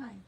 bahay.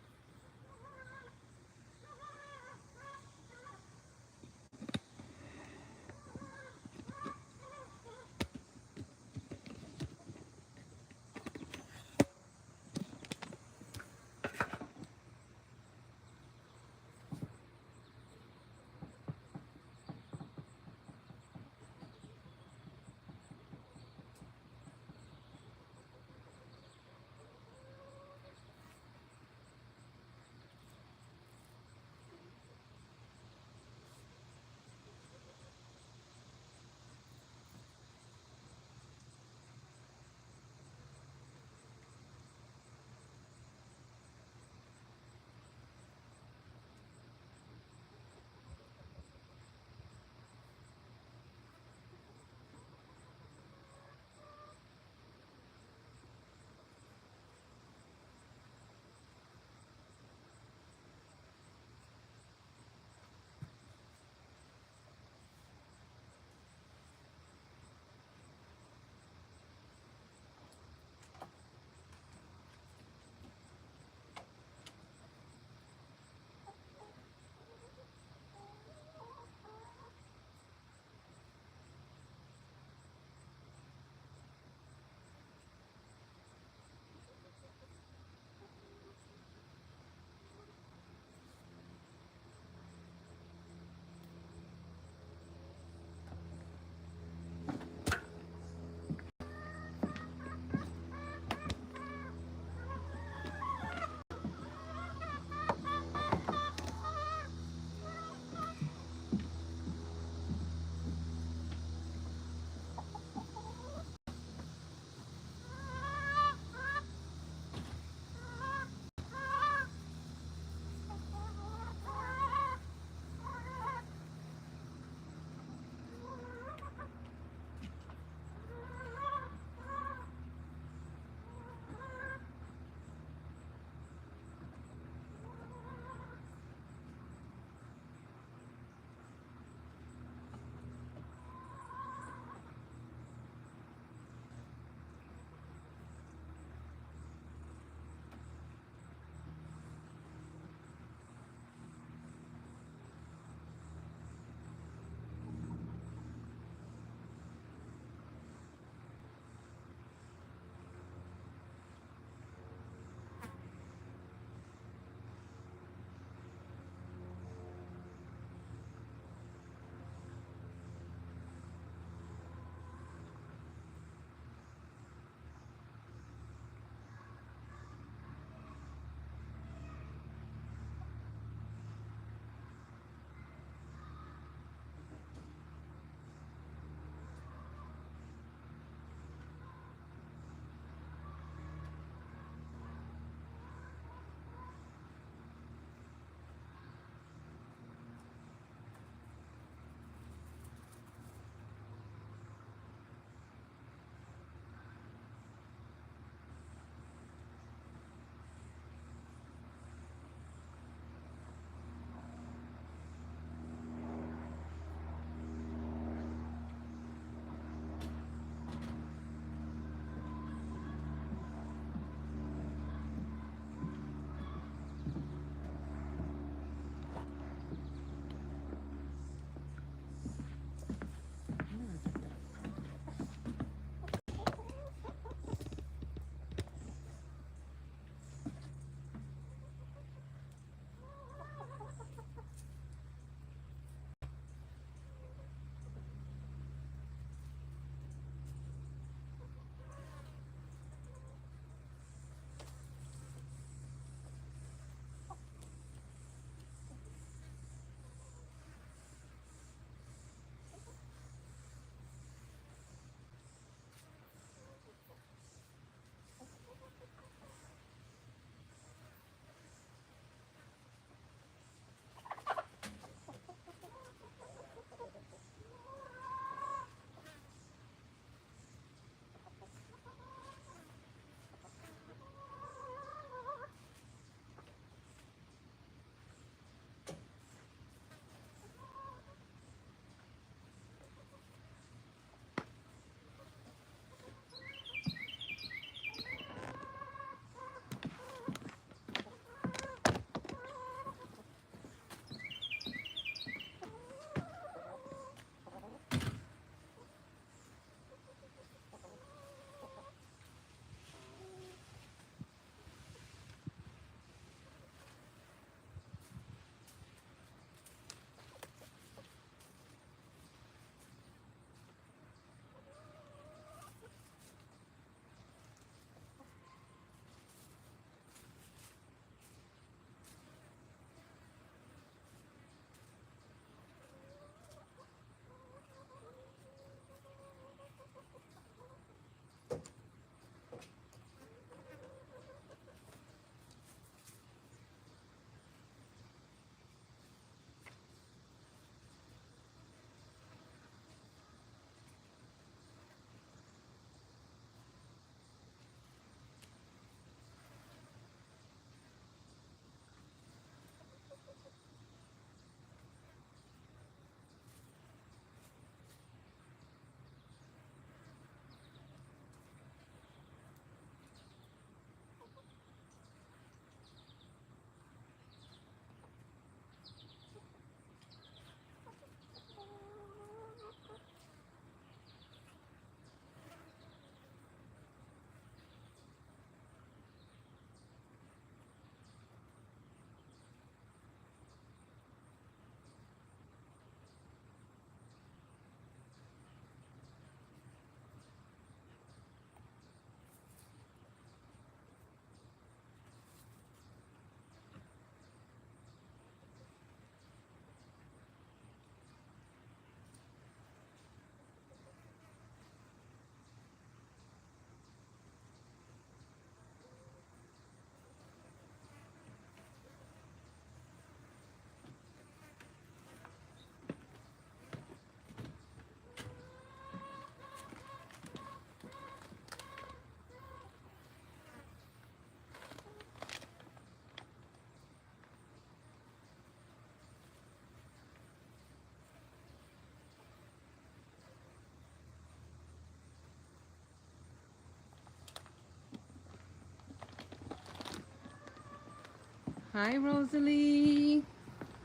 Hi, Rosalie.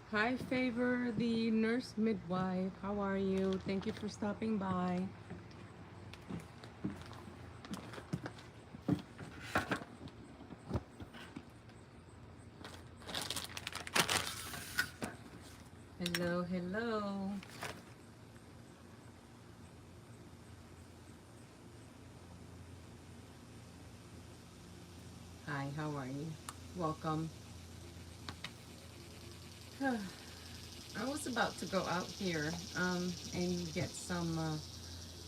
Hi, Favor, the nurse midwife. How are you? Thank you for stopping by. Hello, hello. Hi, how are you? Welcome. I was about to go out here and get some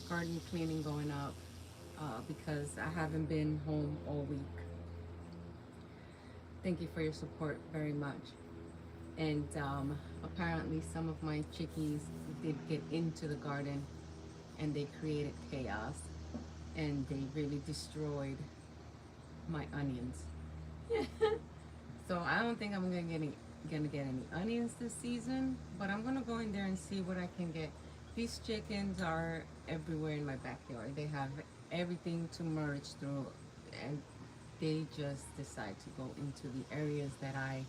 garden cleaning going up because I haven't been home all week. Thank you for your support very much. And apparently some of my chickies did get into the garden and they created chaos and they really destroyed my onions. So I don't think I'm gonna get any onions this season, but I'm gonna go in there and see what I can get. These chickens are everywhere in my backyard. They have everything to merge through, and they just decide to go into the areas that I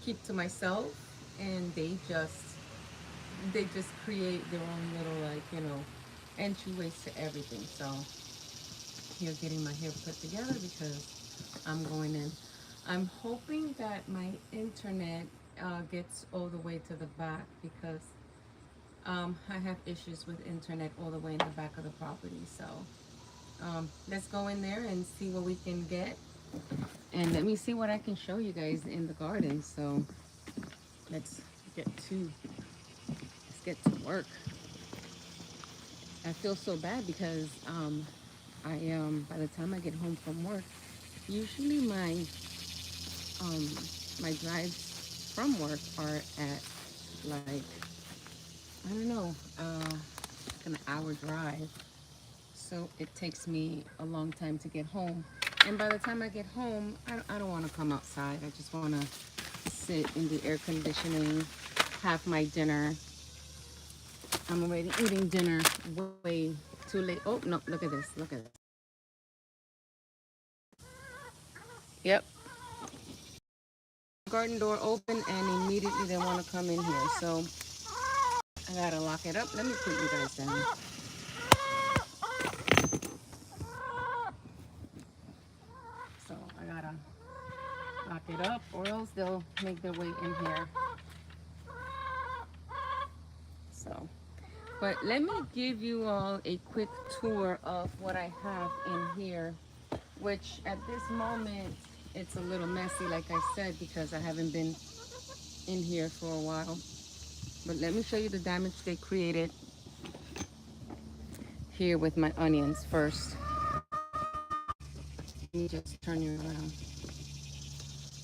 keep to myself, and they just create their own little, like, entryways to everything. So here, getting my hair put together because I'm going in. I'm hoping that my internet gets all the way to the back because I have issues with internet all the way in the back of the property. So let's go in there and see what we can get. And let me see what I can show you guys in the garden. So let's get to let's get to work. I feel so bad because I by the time I get home from work, usually um my drives from work are at, like, I don't know, like an hour drive. So it takes me a long time to get home. And by the time I get home, I don't want to come outside. I just want to sit in the air conditioning, have my dinner. I'm already eating dinner way too late. Oh, no, look at this. Look at this. Yep. Garden door open and immediately they want to come in here. So I got to lock it up. Let me put you guys down. So I got to lock it up or else they'll make their way in here. So, but let me give you all a quick tour of what I have in here, which at this moment it's a little messy, like I said, because I haven't been in here for a while. But let me show you the damage they created here with my onions first. Let me just turn you around.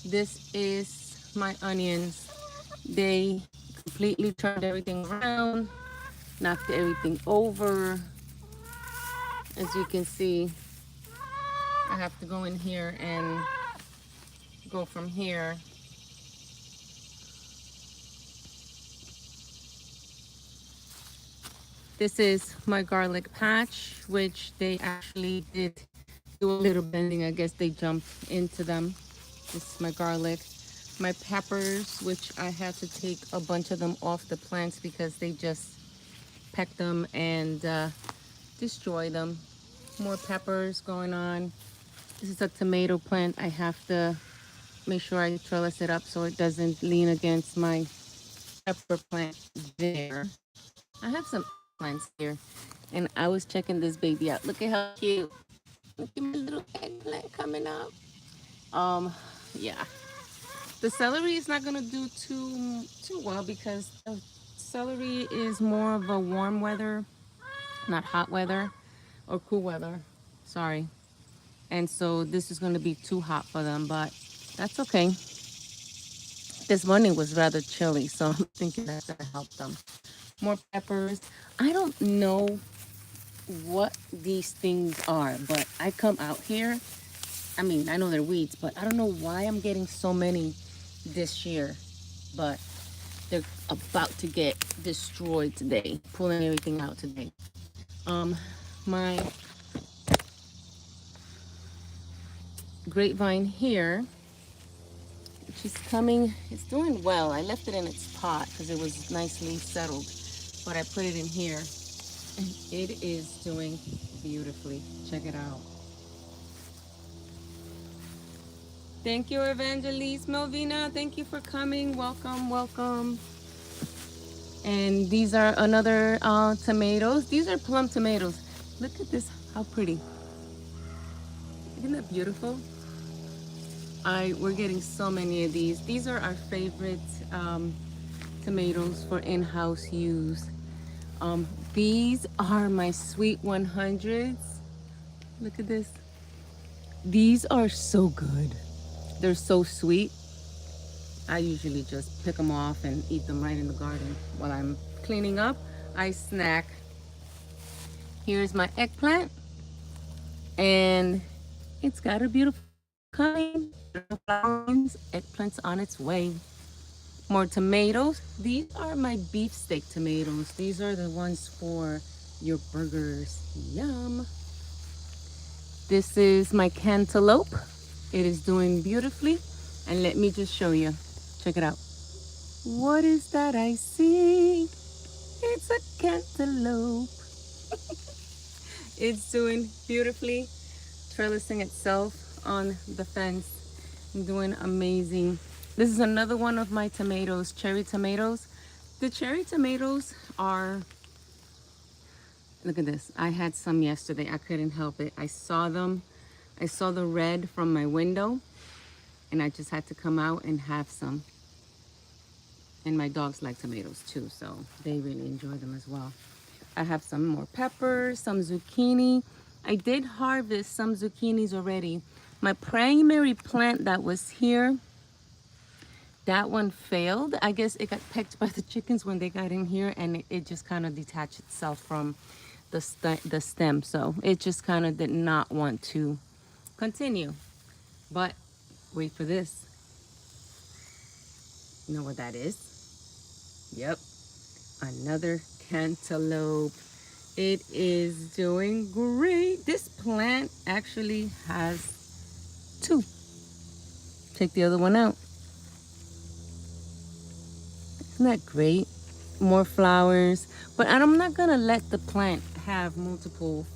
This is my onions. They completely turned everything around, knocked everything over. As you can see, I have to go in here and go from here. This is my garlic patch, which they actually did do a little bending. I guess they jumped into them. This is my garlic. My peppers, which I had to take a bunch of them off the plants because they just pecked them and destroy them. More peppers going on. This is a tomato plant. I have to make sure I trellis it up so it doesn't lean against my pepper plant there. I have some plants here, and I was checking this baby out. Look at how cute. Look at my little eggplant coming up. Yeah. The celery is not gonna do too well because the celery is more of a warm weather, not hot weather or cool weather. Sorry. And so this is gonna be too hot for them, but that's okay. This morning was rather chilly, so I'm thinking that's gonna help them. More peppers. I don't know what these things are, but I come out here. I mean, I know they're weeds, but I don't know why I'm getting so many this year. But they're about to get destroyed today. Pulling everything out today. My grapevine here She's coming. It's doing well. I left it in its pot because it was nicely settled, but I put it in here and it is doing beautifully. Check it out. Thank you, Evangelist Melvina. Thank you for coming. Welcome, welcome. And these are another tomatoes. These are plum tomatoes. Look at this, how pretty. Isn't that beautiful? We're getting so many of these. These are our favorite tomatoes for in-house use. These are my sweet 100s. Look at this. These are so good. They're so sweet. I usually just pick them off and eat them right in the garden. While I'm cleaning up, I snack. Here's my eggplant. And it's got a beautiful coming. Eggplant's on its way. More tomatoes. These are my beefsteak tomatoes. These are the ones for your burgers. Yum. This is my cantaloupe. It is doing beautifully. And let me just show you. Check it out. What is that I see? It's a cantaloupe. It's doing beautifully, trellising itself on the fence. Doing amazing. This is another one of my tomatoes, cherry tomatoes. The cherry tomatoes are, look at this. I had some yesterday. I couldn't help it. I saw them. I saw the red from my window and I just had to come out and have some. And my dogs like tomatoes too, so they really enjoy them as well. I have some more peppers, some zucchini. I did harvest some zucchinis already. My primary plant that was here, that one failed. I guess it got pecked by the chickens when they got in here, and it just kind of detached itself from the stem. So it just kind of did not want to continue. But wait for this. You know what that is? Yep, another cantaloupe. It is doing great. This plant actually has two. Check the other one out. Isn't that great? More flowers. But I'm not gonna let the plant have multiple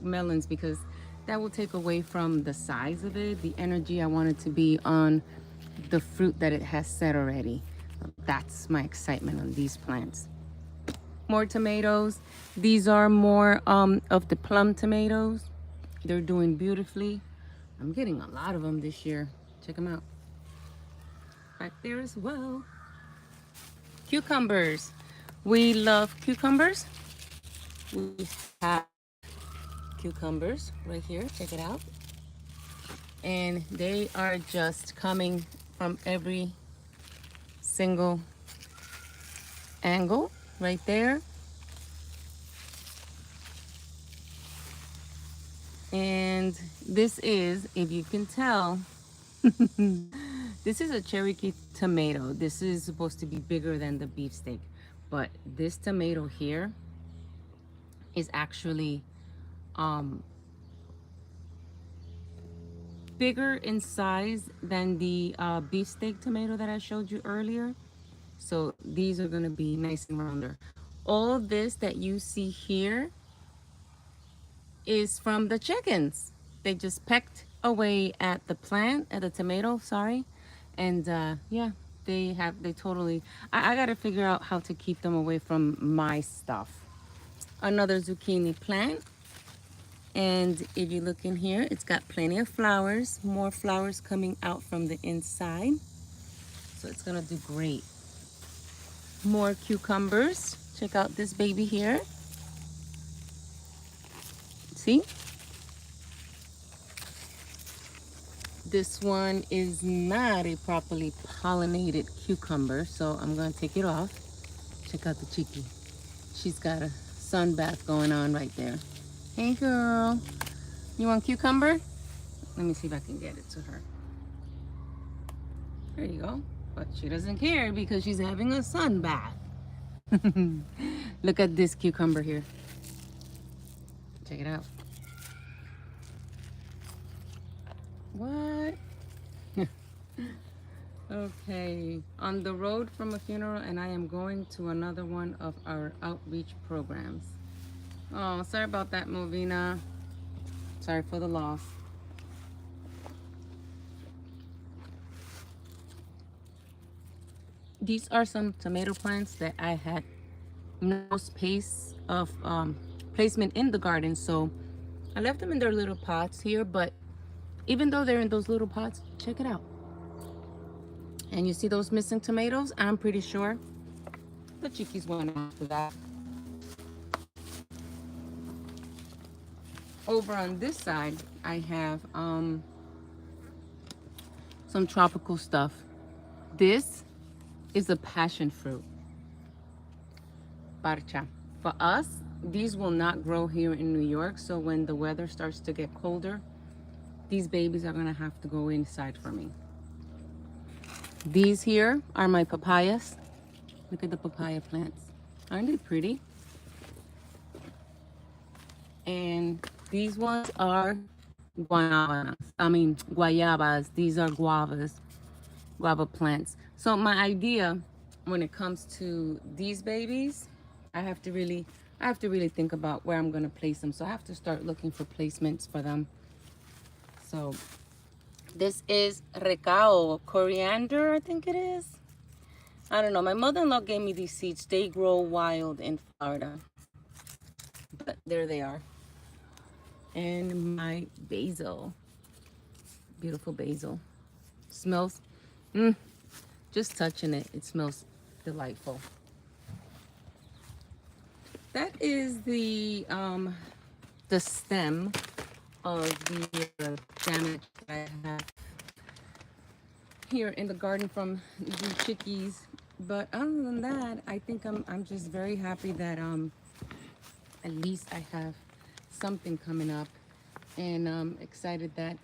melons because that will take away from the size of it. The energy I want it to be on the fruit that it has set already. That's my excitement on these plants. More tomatoes. These are more of the plum tomatoes. They're doing beautifully. I'm getting a lot of them this year. Check them out. Back there as well. Cucumbers. We love cucumbers. We have cucumbers right here. Check it out. And they are just coming from every single angle right there. And this is, if you can tell, this is a Cherokee tomato. This is supposed to be bigger than the beefsteak, but this tomato here is actually bigger in size than the beefsteak tomato that I showed you earlier. So these are gonna be nice and rounder. All of this that you see here is from the chickens. They just pecked away at the plant, at the tomato, sorry. And yeah, they totally, I gotta figure out how to keep them away from my stuff. Another zucchini plant. And if you look in here, it's got plenty of flowers, more flowers coming out from the inside. So it's gonna do great. More cucumbers. Check out this baby here. See? This one is not a properly pollinated cucumber, so I'm gonna take it off. Check out the cheeky. She's got a sun bath going on right there. Hey girl, you want cucumber? Let me see if I can get it to her. There you go. But she doesn't care because she's having a sun bath. Look at this cucumber here. Check it out. What? Okay, on the road from a funeral, and I am going to another one of our outreach programs. Oh, sorry about that, Movina. Sorry for the loss. These are some tomato plants that I had no space of placement in the garden, so I left them in their little pots here. But even though they're in those little pots, check it out. And you see those missing tomatoes? I'm pretty sure the chickies went after that. Over on this side, I have some tropical stuff. This is a passion fruit, parcha. For us, these will not grow here in New York, so when the weather starts to get colder, these babies are gonna have to go inside for me. These here are my papayas. Look at the papaya plants. Aren't they pretty? And these ones are guayabas. These are guava plants. So my idea when it comes to these babies, I have to really think about where I'm gonna place them. So I have to start looking for placements for them. So this is recao, coriander, I think it is. I don't know. My mother-in-law gave me these seeds. They grow wild in Florida. But there they are. And my basil. Beautiful basil. Smells, just touching it, it smells delightful. That is the stem of the damage that I have here in the garden from the chickies. But other than that, I think I'm just very happy that at least I have something coming up, and I'm excited that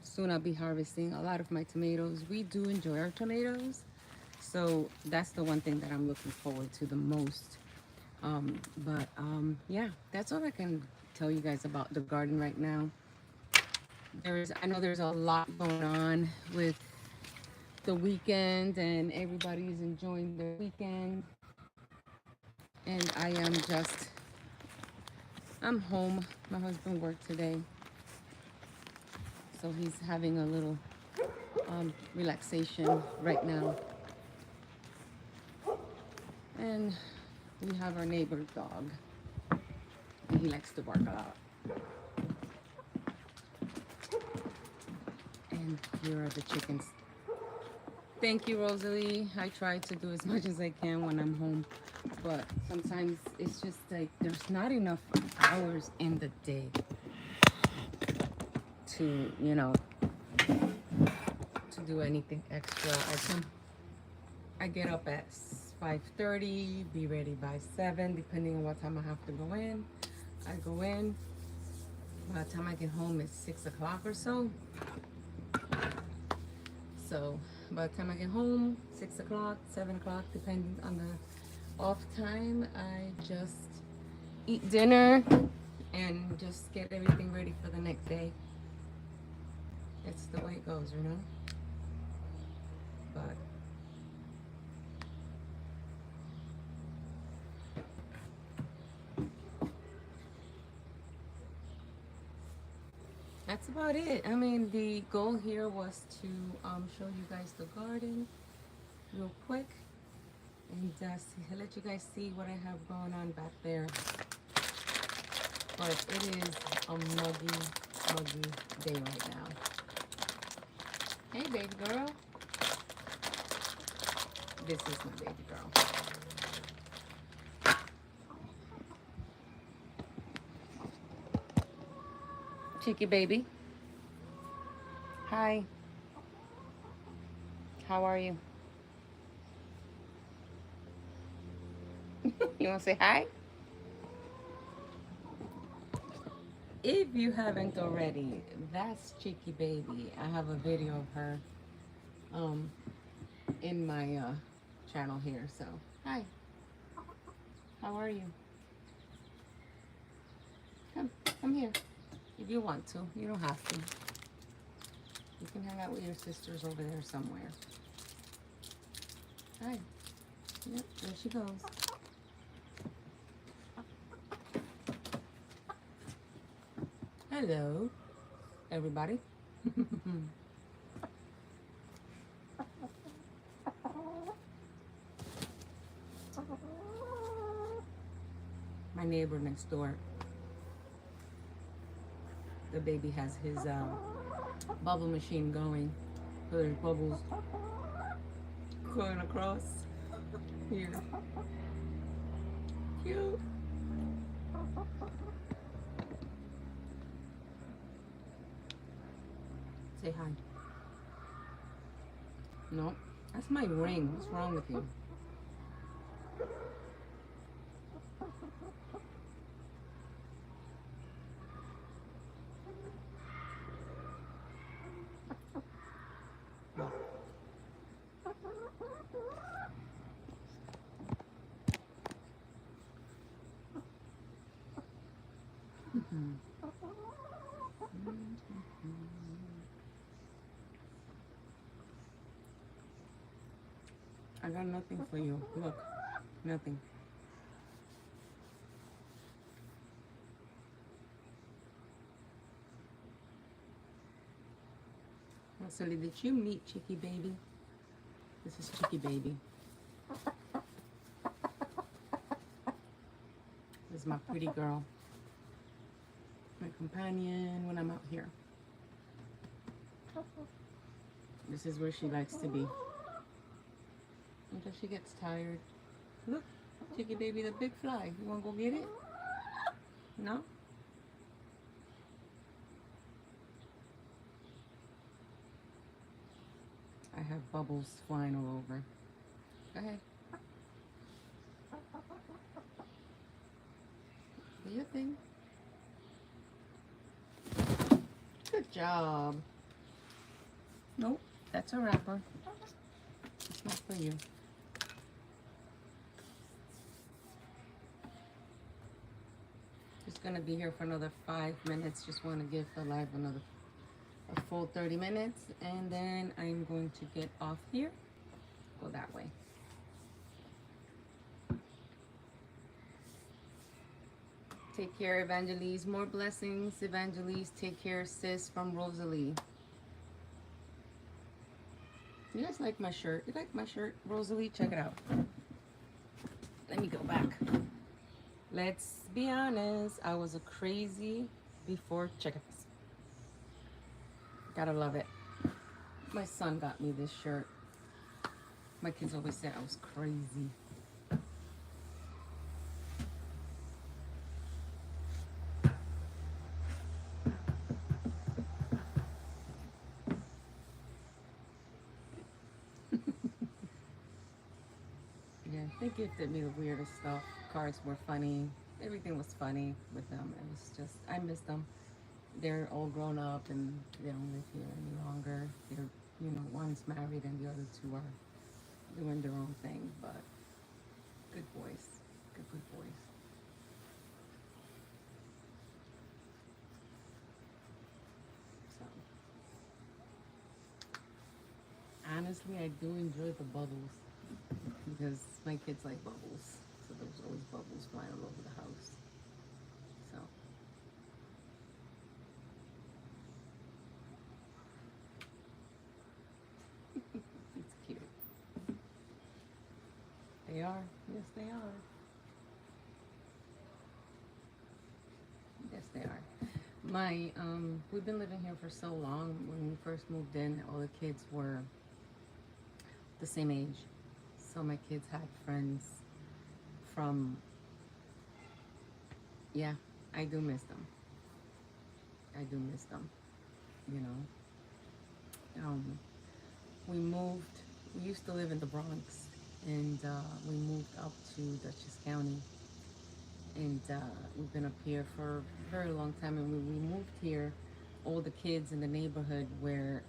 soon I'll be harvesting a lot of my tomatoes. We do enjoy our tomatoes, so that's the one thing that I'm looking forward to the most. Yeah, that's all I can tell you guys about the garden right now. I know there's a lot going on with the weekend, and everybody's enjoying their weekend, and I'm home. My husband worked today, so he's having a little relaxation right now. And we have our neighbor's dog, and he likes to bark a lot. And here are the chickens. Thank you, Rosalie. I try to do as much as I can when I'm home, but sometimes it's just like there's not enough hours in the day to, to do anything extra. I get up at 5:30, be ready by 7, depending on what time I have to go in. I go in. By the time I get home, it's 6 o'clock or so. So by the time I get home, 6 o'clock, 7 o'clock, depending on the off time, I just eat dinner and just get everything ready for the next day. It's the way it goes, But that's about it. I mean, the goal here was to show you guys the garden real quick and let you guys see what I have going on back there. But it is a muggy day right now. Hey, baby girl. This is my baby girl. Cheeky baby. Hi. How are you? You want to say hi? If you haven't already, that's Cheeky Baby. I have a video of her in my channel here. So, hi. How are you? Come here. If you want to. You don't have to. You can hang out with your sisters over there somewhere. Hi. Yep, there she goes. Hello, everybody. My neighbor next door, the baby has his bubble machine going. So there's bubbles going across here. Cute. Say hi. No, that's my ring. What's wrong with you? I got nothing for you. Look, nothing. Silly, did you meet Chicky Baby? This is Chicky Baby. This is my pretty girl. My companion when I'm out here. This is where she likes to be. Until she gets tired. Look, Chicky Baby, the big fly. You wanna go get it? No? I have bubbles flying all over. Go ahead. Do your thing. Good job. Nope, that's a wrapper. It's not for you. Just gonna be here for another 5 minutes. Just want to give the live a full 30 minutes, and then I'm going to get off here. Go that way. Take care, Evangelise. More blessings, Evangelise. Take care, sis, from Rosalie. You guys like my shirt? You like my shirt, Rosalie? Check it out. Let me go back. Let's be honest. I was a crazy before. Check it out. Gotta love it. My son got me this shirt. My kids always said I was crazy. Yeah, they gifted me the weirdest stuff. Cards were funny. Everything was funny with them. It was just, I miss them. They're all grown up and they don't live here any longer. They're, you know, one's married and the other two are doing their own thing, but good boys. Good boys. So, honestly, I do enjoy the bubbles because my kids like bubbles. So there's always bubbles flying all over the house. So. It's cute. They are. Yes, they are. Yes, they are. We've been living here for so long. When we first moved in, all the kids were the same age. So my kids had friends from, yeah, I do miss them. I do miss them, you know. We used to live in the Bronx, and we moved up to Dutchess County. And we've been up here for a very long time. And when we moved here, all the kids in the neighborhood were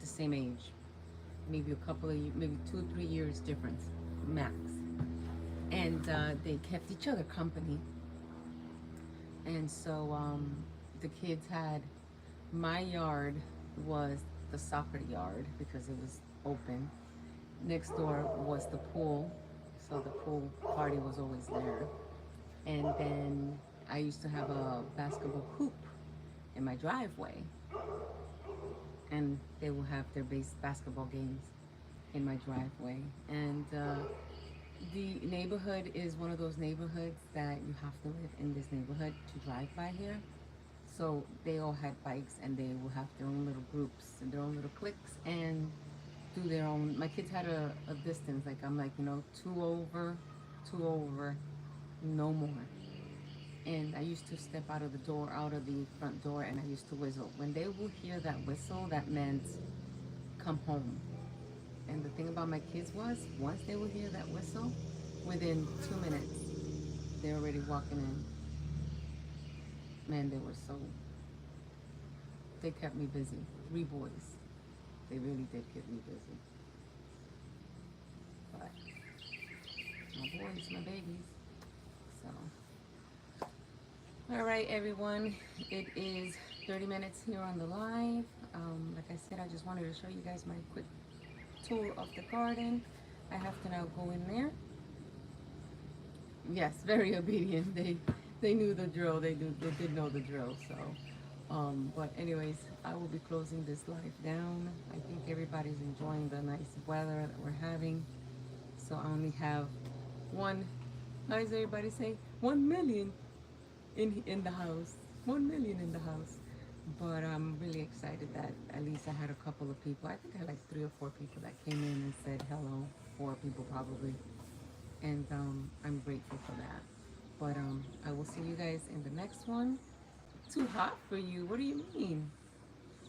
the same age. Maybe maybe 2 or 3 years difference, max. And they kept each other company. And so the kids had, my yard was the soccer yard because it was open. Next door was the pool, so the pool party was always there. And then I used to have a basketball hoop in my driveway, and they will have their base basketball games in my driveway. And the neighborhood is one of those neighborhoods that you have to live in this neighborhood to drive by here. So they all had bikes and they will have their own little groups and their own little cliques and do their own. My kids had a distance, like I'm like, 2 over, no more. And I used to step out of the door, out of the front door, and I used to whistle. When they will hear that whistle, that meant come home. And the thing about my kids was, once they would hear that whistle, within 2 minutes, they're already walking in. Man, they kept me busy. 3 boys. They really did keep me busy. But my boys, my babies. So, all right, everyone. It is 30 minutes here on the live. Like I said, I just wanted to show you guys my quick tour of the garden. I have to now go in there. Yes, very obedient. They knew the drill. They did know the drill. So, but anyways, I will be closing this live down. I think everybody's enjoying the nice weather that we're having. So I only have one. How does everybody say? 1 million in the house. 1 million in the house. But I'm really excited that at least I had a couple of people. I think I had like 3 or 4 people that came in and said hello. 4 people probably. And I'm grateful for that. But I will see you guys in the next one. Too hot for you? What do you mean?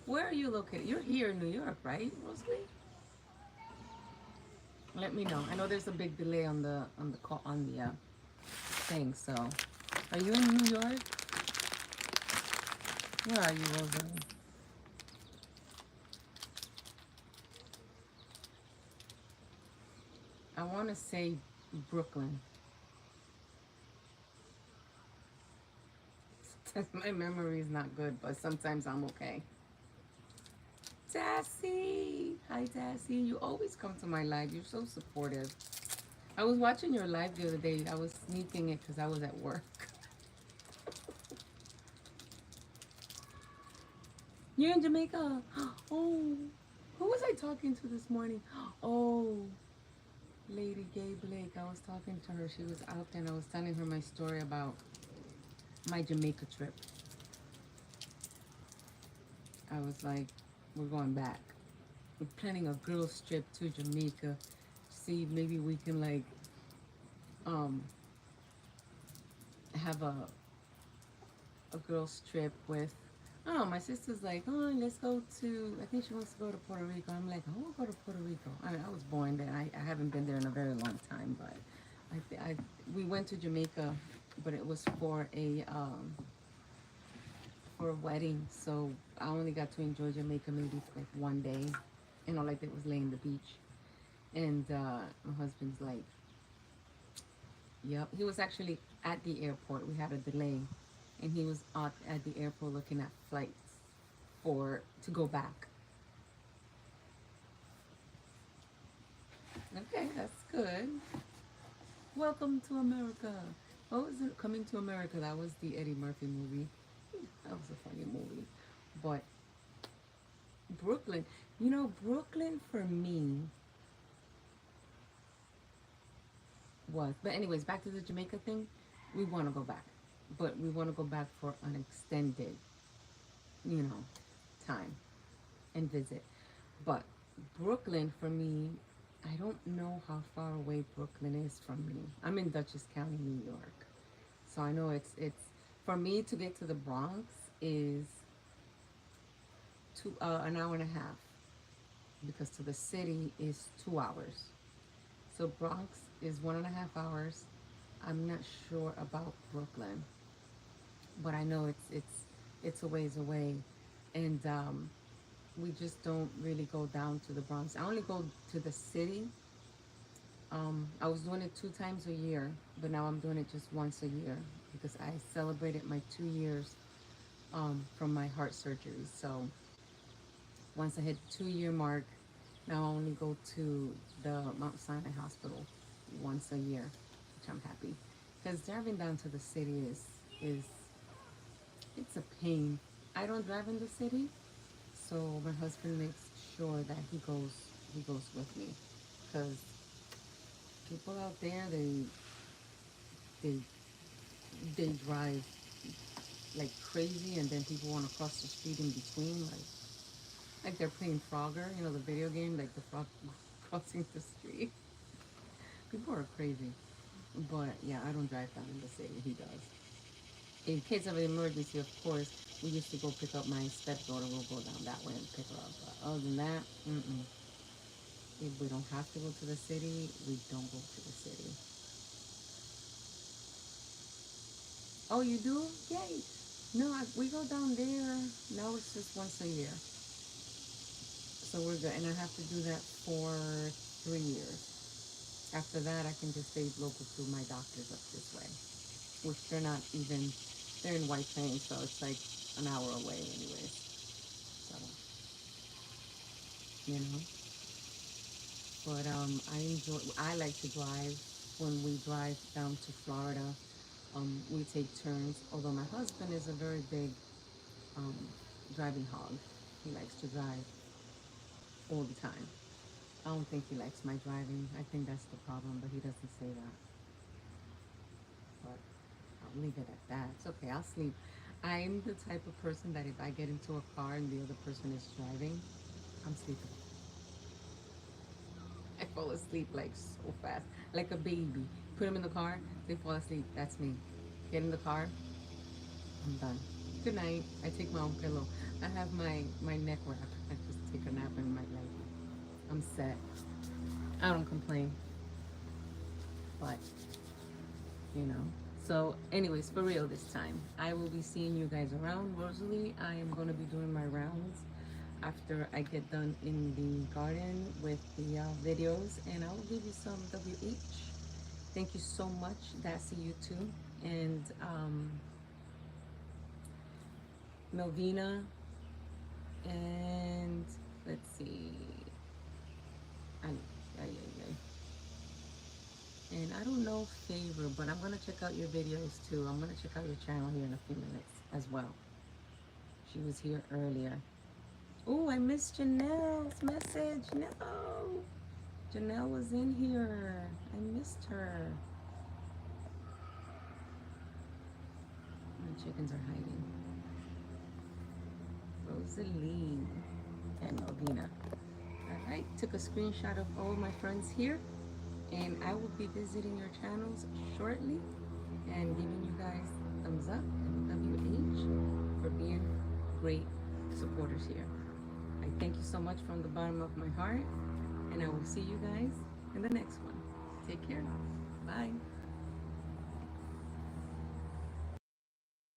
Where are you located? You're here in New York, right, Rosalie? Let me know. I know there's a big delay on the call on the thing. So, are you in New York? Where are you, Rosalie? I want to say Brooklyn. My memory is not good, but sometimes I'm okay. Tassie! Hi, Tassie. You always come to my live. You're so supportive. I was watching your live the other day. I was sneaking it because I was at work. You're in Jamaica. Oh, who was I talking to this morning? Oh, Lady Gay Blake. I was talking to her. She was out there and I was telling her my story about my Jamaica trip. I was like, we're going back. We're planning a girls trip to Jamaica. See, maybe we can like um have a girls trip with, oh, my sister's like, oh, let's go to, I think she wants to go to Puerto Rico. I'm like, I want to go to Puerto Rico. I mean, I was born there. I haven't been there in a very long time, but we went to Jamaica, but it was for a wedding. So I only got to enjoy Jamaica maybe for like one day. All I did was lay in the beach. And my husband's like, yep. He was actually at the airport. We had a delay. And he was at the airport looking at flights to go back. Okay, that's good. Welcome to America. What was it? Coming to America. That was the Eddie Murphy movie. That was a funny movie. But Brooklyn, Brooklyn for me was. But anyways, back to the Jamaica thing. We want to go back, but we want to go back for an extended, you know, time and visit. But Brooklyn for me, I don't know how far away Brooklyn is from me. I'm in Dutchess County, New York, so I know it's for me to get to the Bronx is an hour and a half because to the city is 2 hours. So Bronx is 1.5 hours. I'm not sure about Brooklyn, but I know it's a ways away, and we just don't really go down to the Bronx. I only go to the city. I was doing it 2 times a year, but now I'm doing it just once a year because I celebrated my 2 years from my heart surgery. So once I hit the 2 year mark, Now I only go to the Mount Sinai Hospital once a year, which I'm happy. Because driving down to the city is it's a pain. I don't drive in the city, so my husband makes sure that he goes with me. Because people out there they they drive like crazy, and then people want to cross the street in between, like they're playing Frogger, you know, the video game, like the frog crossing the street. People are crazy. But yeah, I don't drive down in the city. He does. In case of an emergency, of course, we used to go pick up my stepdaughter. We'll go down that way and pick her up. But other than that, if we don't have to go to the city, we don't go to the city. Oh, you do? Yay! No, we go down there. Now it's just once a year. So we're good. And I have to do that for 3 years. After that, I can just stay local to my doctors up this way, which they're not even, they're in White Plains, so it's like an hour away anyways. So, you know, but I like to drive. When we drive down to Florida, we take turns, although my husband is a very big um, driving hog. He likes to drive all the time. I don't think he likes my driving. I think that's the problem, but he doesn't say that. But I'll leave it at that. It's okay. I'll sleep. I'm the type of person that if I get into a car and the other person is driving, I'm sleeping. I fall asleep like so fast, like a baby. Put them in the car, they fall asleep. That's me. Get in the car, I'm done. Good night. I take my own pillow. I have my neck wrap. I just take a nap in my blanket. I'm set. I don't complain, but you know. So, anyways, for real this time, I will be seeing you guys around. Rosalie, I am going to be doing my rounds after I get done in the garden with the videos, and I will give you some WH. Thank you so much. Dassy, you too. And Melvina, and let's see. I, I, I, and I don't know Favor, but I'm going to check out your videos too. I'm going to check out your channel here in a few minutes as well. She was here earlier. Oh, I missed Janelle's message. No. Janelle was in here. I missed her. My chickens are hiding. Rosalie and Melvina. All right, took a screenshot of all my friends here, and I will be visiting your channels shortly and giving you guys thumbs up and WH for being great supporters here. I thank you so much from the bottom of my heart, and I will see you guys in the next one. Take care. Bye.